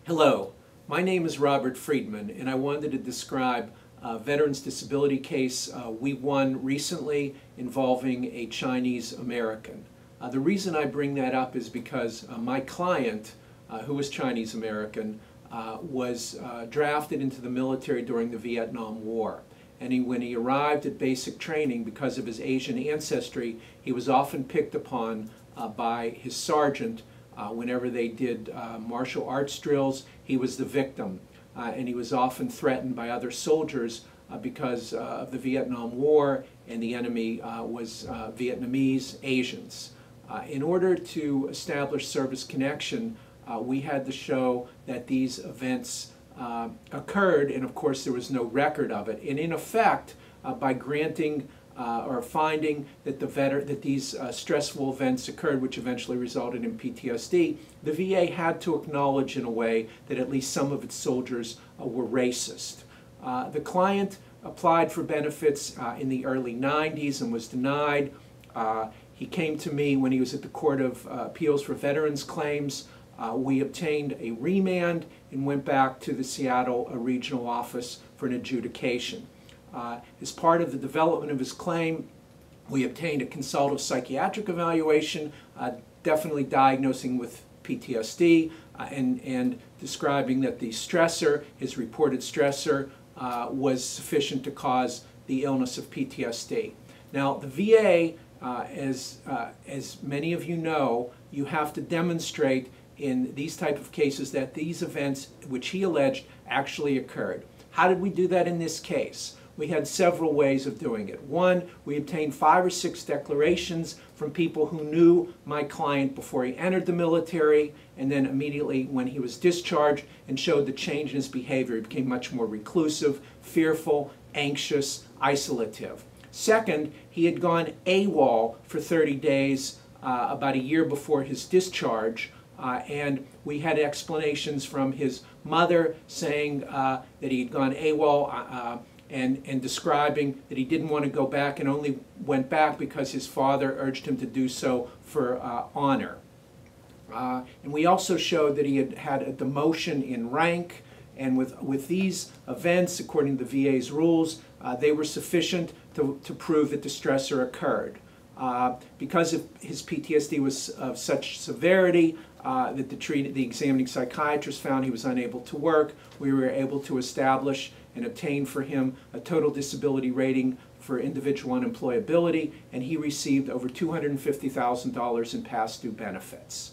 Hello, my name is Robert Friedman, and I wanted to describe a veterans disability case we won recently involving a Chinese American. The reason I bring that up is because my client, who was Chinese American, was drafted into the military during the Vietnam War. And when he arrived at basic training, because of his Asian ancestry, he was often picked upon by his sergeant. Whenever they did martial arts drills, he was the victim. And he was often threatened by other soldiers because of the Vietnam War, and the enemy was Vietnamese Asians. In order to establish service connection, we had to show that these events occurred, and of course there was no record of it. And in effect, by granting or finding that these stressful events occurred, which eventually resulted in PTSD, the VA had to acknowledge in a way that at least some of its soldiers were racist. The client applied for benefits in the early 90s and was denied. He came to me when he was at the Court of Appeals for Veterans Claims. We obtained a remand and went back to the Seattle regional office for an adjudication. As part of the development of his claim, we obtained a consultative psychiatric evaluation, definitely diagnosing with PTSD and describing that the stressor, his reported stressor, was sufficient to cause the illness of PTSD. Now, the VA, as many of you know, you have to demonstrate in these type of cases that these events, which he alleged, actually occurred. How did we do that in this case? We had several ways of doing it. One, we obtained 5 or 6 declarations from people who knew my client before he entered the military, and then immediately when he was discharged, and showed the change in his behavior. He became much more reclusive, fearful, anxious, isolative. Second, he had gone AWOL for 30 days about a year before his discharge, and we had explanations from his mother saying that he had gone AWOL and describing that he didn't want to go back and only went back because his father urged him to do so for honor. And we also showed that he had had a demotion in rank, and with these events, according to the VA's rules, they were sufficient to prove that the stressor occurred. Because his PTSD was of such severity that the examining psychiatrist found he was unable to work, we were able to establish and obtain for him a total disability rating for individual unemployability, and he received over $250,000 in past due benefits.